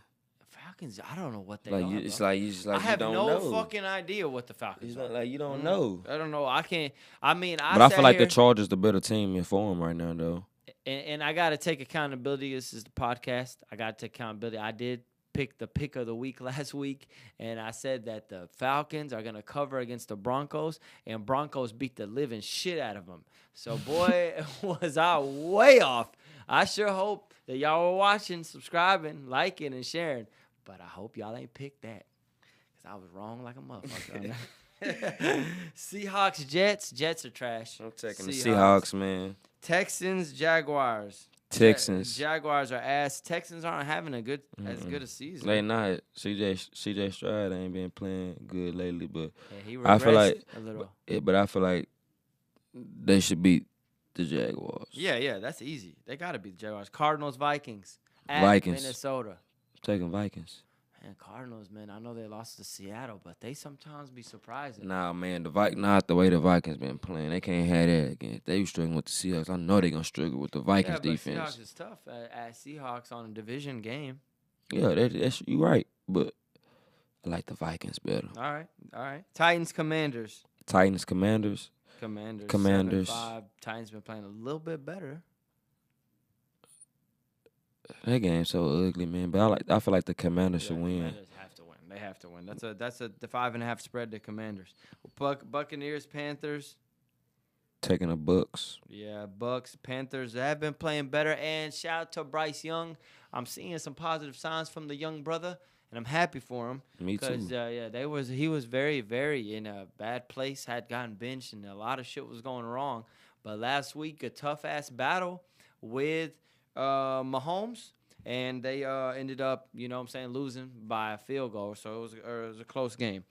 Falcons, I don't know what they are. It's like you just like I have you don't no know. fucking idea what the Falcons are. Like you don't know. I don't know. I can't. I mean, But I feel like the Chargers the better team in form right now though. And I got to take accountability. This is the podcast. I got to take accountability. I did pick the pick of the week last week, and I said that the Falcons are going to cover against the Broncos, and Broncos beat the living shit out of them. So, boy, was I way off. I sure hope that y'all were watching, subscribing, liking, and sharing, but I hope y'all ain't picked that, because I was wrong like a motherfucker. Seahawks, Jets. Jets are trash. I'm taking the Seahawks, man. Texans, Jaguars. Texans. Jaguars are ass. Texans aren't having as good a season. They not. CJ Stroud ain't been playing good lately, but he I feel like a little. But I feel like they should beat the Jaguars. Yeah, that's easy. They got to beat the Jaguars. Cardinals, Vikings. Vikings. Minnesota. Taking Vikings. Man, Cardinals, man. I know they lost to Seattle, but they sometimes be surprising. Nah, man, not the way the Vikings been playing. They can't have that again. They was struggling with the Seahawks. I know they gonna struggle with the Vikings defense. Seahawks is tough at Seahawks on a division game. Yeah, that's you right, but I like the Vikings better. All right. Titans, Commanders. Commanders. 7-5. Titans been playing a little bit better. That game's so ugly, man. But I feel like the Commanders should win. Commanders have to win. They have to win. That's the 5.5 spread to Commanders. Buccaneers, Panthers. Taking the Bucks. Yeah, Bucks, Panthers have been playing better. And shout out to Bryce Young. I'm seeing some positive signs from the young brother, and I'm happy for him. Me too. Because he was very, very in a bad place. Had gotten benched, and a lot of shit was going wrong. But last week, a tough ass battle with Mahomes, and they ended up, losing by a field goal. So it was a close game.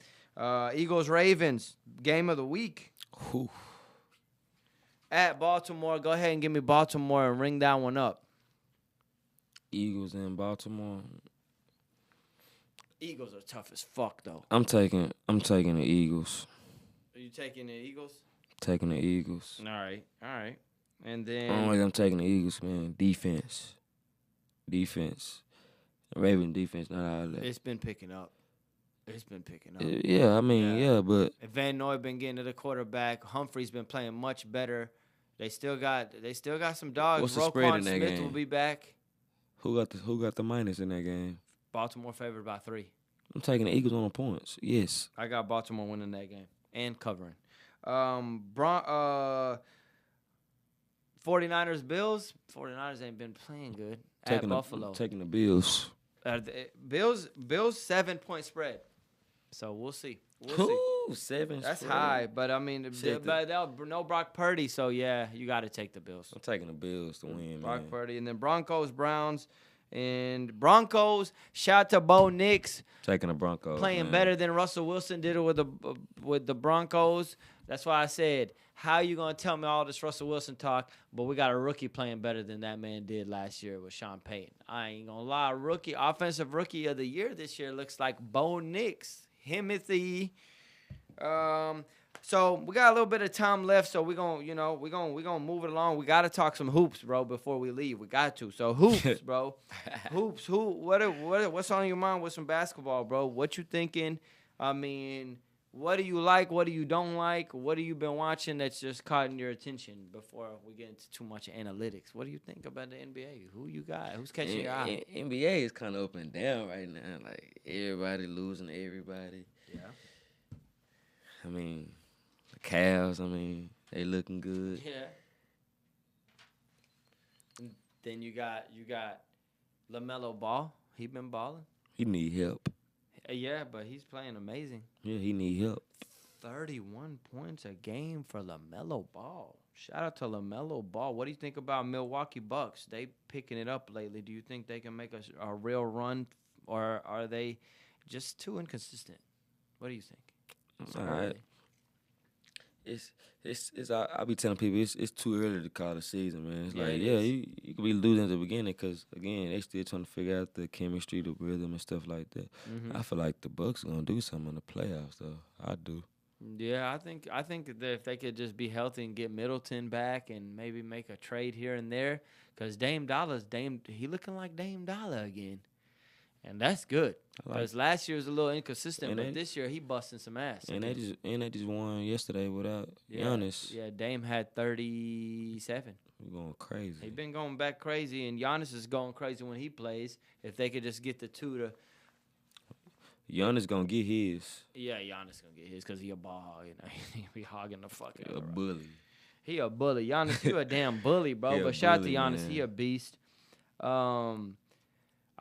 Eagles, Ravens, game of the week. Whew. At Baltimore, go ahead and give me Baltimore and ring that one up. Eagles in Baltimore. Eagles are tough as fuck, though. I'm taking the Eagles. Are you taking the Eagles? Taking the Eagles. All right. And then I'm taking the Eagles, man. Defense. Raven defense, not all that. It's been picking up. Yeah, but Van Noy been getting to the quarterback. Humphrey's been playing much better. They still got some dogs. What's the spread in that Smith game? will be back. Who got the minus in that game? Baltimore favored by 3. I'm taking the Eagles on the points. Yes. I got Baltimore winning that game and covering. 49ers, Bills. 49ers ain't been playing good at Buffalo. Taking the Bills. Bills 7-point spread. So we'll see. Ooh, 7. That's high, but I mean, no Brock Purdy, so yeah, you got to take the Bills. I'm taking the Bills to win, Brock man. Purdy, and then Broncos, Browns, and Broncos. Shout out to Bo Nix. Taking the Broncos, playing better than Russell Wilson did it with the Broncos. That's why I said, how you gonna tell me all this Russell Wilson talk, but we got a rookie playing better than that man did last year with Sean Payton. I ain't gonna lie, offensive rookie of the year this year looks like Bo Nix. Himothy. So we got a little bit of time left, so we're gonna move it along. We gotta talk some hoops, bro, before we leave. We got to. So hoops, bro. Hoops. What's on your mind with some basketball, bro? What you thinking? I mean, what do you like? What do you don't like? What have you been watching that's just caught your attention before we get into too much analytics? What do you think about the NBA? Who you got? Who's catching your eye? NBA is kind of up and down right now. Like, everybody losing to everybody. Yeah. I mean, the Cavs, they looking good. Yeah. And then you got LaMelo Ball. He been balling. He need help. Yeah, but he's playing amazing. Yeah, he need help. 31 points a game for LaMelo Ball. Shout out to LaMelo Ball. What do you think about Milwaukee Bucks? They picking it up lately. Do you think they can make a real run, or are they just too inconsistent? What do you think? All right. I be telling people it's too early to call the season, man. It's you could be losing at the beginning because, again, they still trying to figure out the chemistry, the rhythm, and stuff like that. Mm-hmm. I feel like the Bucks are gonna do something in the playoffs, though. I do. Yeah, I think that if they could just be healthy and get Middleton back and maybe make a trade here and there, because he looking like Dame Dollar again. And that's good. Because last year was a little inconsistent, but this year he busting some ass. And they just won yesterday without Giannis. Yeah, Dame had 37. We're going crazy. He been going back crazy, and Giannis is going crazy when he plays. If they could just get the two to... Giannis going to get his. Yeah, Giannis going to get his because he a ball hog. He be hogging the fuck out. A bully. He a bully. Giannis, you a damn bully, bro. But shout out to Giannis. Man. He a beast.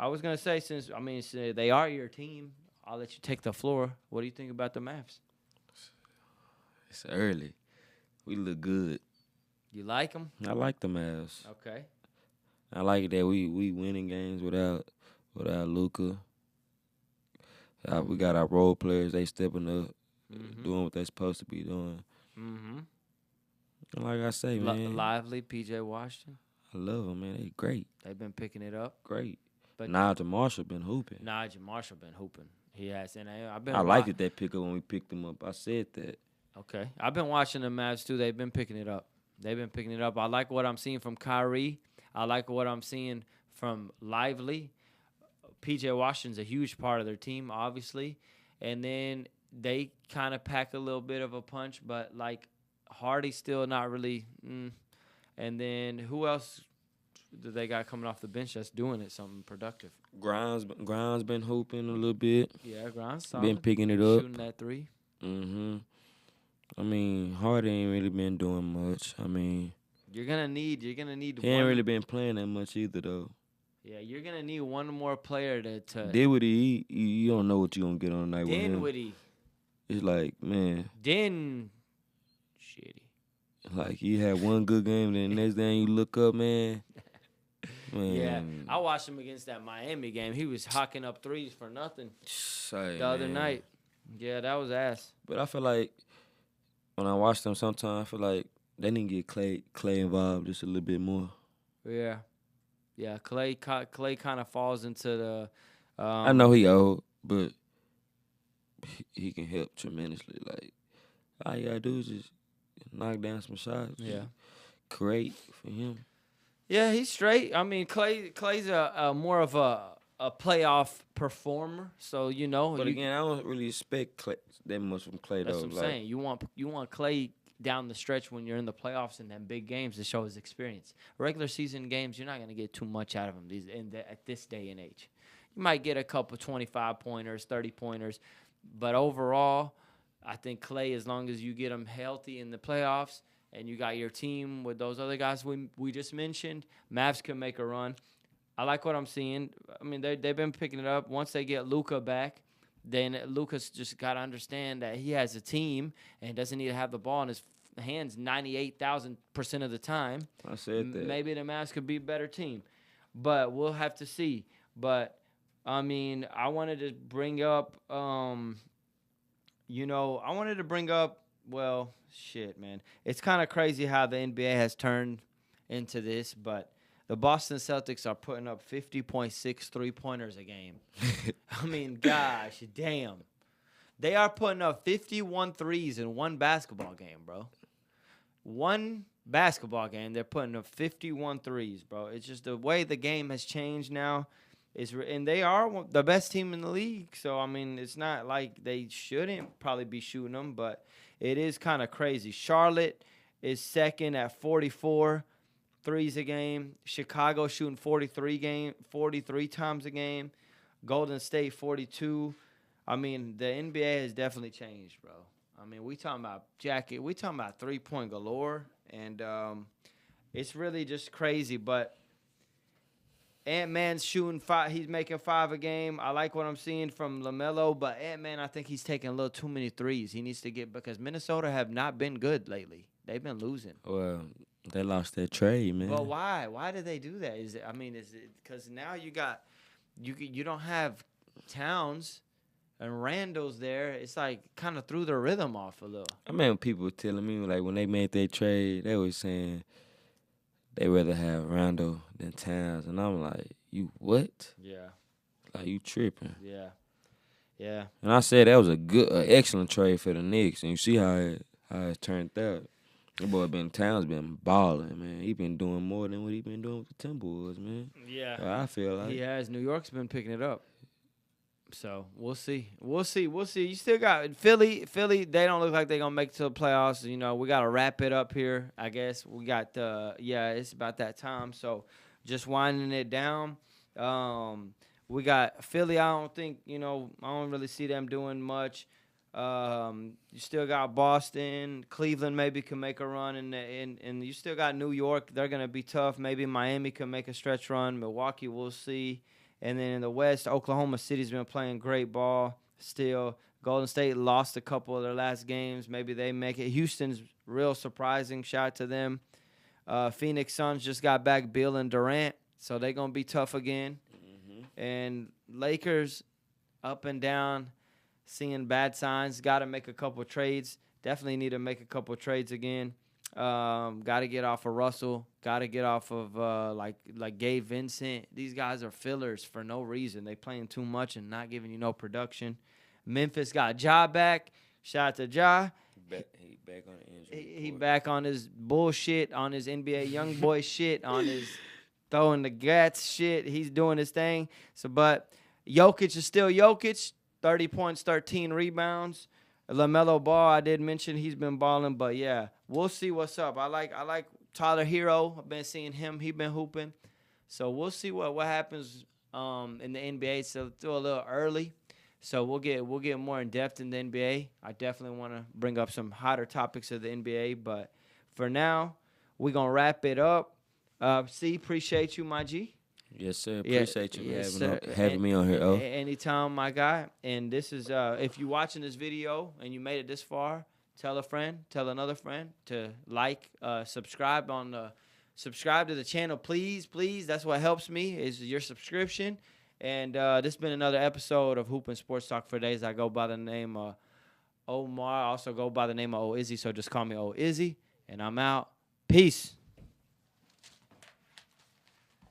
I was going to say, since they are your team, I'll let you take the floor. What do you think about the Mavs? It's early. We look good. You like them? I like the Mavs. Okay. I like that we winning games without Luka. We got our role players. They stepping up, doing what they supposed to be doing. Mm-hmm. And like I say, man. Lively, P.J. Washington. I love them, man. They great. They've been picking it up. Great. But Nigel Marshall been hooping. He has, and I liked that pickup when we picked him up. I said that. Okay, I've been watching the Mavs too. They've been picking it up. I like what I'm seeing from Kyrie. I like what I'm seeing from Lively. P.J. Washington's a huge part of their team, obviously, and then they kind of pack a little bit of a punch, but like Hardy's still not really. And then who else that they got coming off the bench that's doing it something productive? Grimes been hooping a little bit. Yeah, Grimes solid. Been picking it up. Shooting that three. Hardy ain't really been doing much. You're gonna need. He ain't really been playing that much either, though. Yeah, you're gonna need one more player to Dinwiddie, you don't know what you're gonna get on the night with him. Dinwiddie. It's like, man. Shitty. Like, you had one good game, then the next day you look up, man. Yeah, I watched him against that Miami game. He was hocking up threes for nothing the other night. Yeah, that was ass. But I feel like when I watch them sometimes, I feel like they need to get Clay involved just a little bit more. Yeah, Clay kind of falls into the... I know he old, but he can help tremendously. Like, all you got to do is just knock down some shots. Yeah. Create for him. Yeah, he's straight. Clay's a more of a playoff performer, so you know. But again, I don't really expect Clay that much from Clay. That's though. What I'm saying. You want Clay down the stretch when you're in the playoffs and then big games to show his experience. Regular season games, you're not going to get too much out of him at this day and age. You might get a couple 25-pointers, 30-pointers, but overall, I think Clay, as long as you get him healthy in the playoffs and you got your team with those other guys we just mentioned, Mavs can make a run. I like what I'm seeing. They've been picking it up. Once they get Luka back, then Luka's just got to understand that he has a team and doesn't need to have the ball in his hands 98,000% of the time. I said that. Maybe the Mavs could be a better team, but we'll have to see. But, I wanted to bring up, well, shit, man. It's kind of crazy how the NBA has turned into this, but the Boston Celtics are putting up 50.6 3-pointers a game. Gosh, damn. They are putting up 51 threes in one basketball game, bro. One basketball game, they're putting up 51 threes, bro. It's just the way the game has changed now. And they are the best team in the league. So, I mean, it's not like they shouldn't probably be shooting them, but it is kind of crazy. Charlotte is second at 44 threes a game. Chicago shooting 43 times a game. Golden State 42. I mean, the NBA has definitely changed, bro. I mean, we talking about we talking about 3-point galore, and it's really just crazy. But Ant-Man's shooting 5. He's making 5 a game. I like what I'm seeing from LaMelo, but Ant-Man, I think he's taking a little too many threes. He needs to get, because Minnesota have not been good lately. They've been losing. Well, they lost their trade, man. But why? Why did they do that? Is it because now you don't have Towns and Randall's there? It's like kind of threw their rhythm off a little. I remember people telling me, like, when they made their trade, they was saying they rather have Randall than Towns. And I'm like, you what? Yeah. Like, you tripping. Yeah. Yeah. And I said that was excellent trade for the Knicks. And you see how it turned out. That boy Towns been balling, man. He been doing more than what he been doing with the Timberwolves, man. Yeah. So I feel like he has. New York's been picking it up. So we'll see. You still got Philly. They don't look like they're gonna make it to the playoffs. You know, we gotta wrap it up here. I guess we got it's about that time. So just winding it down. We got Philly. I don't really see them doing much. You still got Boston. Cleveland maybe can make a run, and you still got New York. They're gonna be tough. Maybe Miami can make a stretch run. Milwaukee, we'll see. And then in the West, Oklahoma City's been playing great ball still. Golden State lost a couple of their last games. Maybe they make it. Houston's real surprising. Shout out to them. Phoenix Suns just got back Bill and Durant, so they're going to be tough again. Mm-hmm. And Lakers up and down, seeing bad signs. Got to make a couple of trades. Definitely need to make a couple of trades again. Got to get off of Russell. Got to get off of like Gabe Vincent. These guys are fillers for no reason. They playing too much and not giving you no production. Memphis got Ja back. Shout out to Ja. He back on the injury. He back on his bullshit, on his NBA young boy shit, on his throwing the gats shit. He's doing his thing. So, but Jokic is still Jokic. 30 points, 13 rebounds. LaMelo Ball, I did mention he's been balling, but yeah, we'll see what's up. I like Tyler Hero. I've been seeing him. He been hooping. So we'll see what happens in the NBA. So still a little early. So we'll get more in depth in the NBA. I definitely want to bring up some hotter topics of the NBA, but for now, we're gonna wrap it up. Appreciate you, my G. Yes, sir. Appreciate you having me on here, oh. Anytime, my guy. And this is, if you're watching this video and you made it this far, tell a friend, tell another friend to subscribe to the channel, please. That's what helps me, is your subscription. And this has been another episode of Hoop and Sports Talk for Days. I go by the name of Omar. I also go by the name of Izzy, so just call me Izzy. And I'm out. Peace.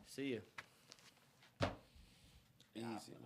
See you. Easy.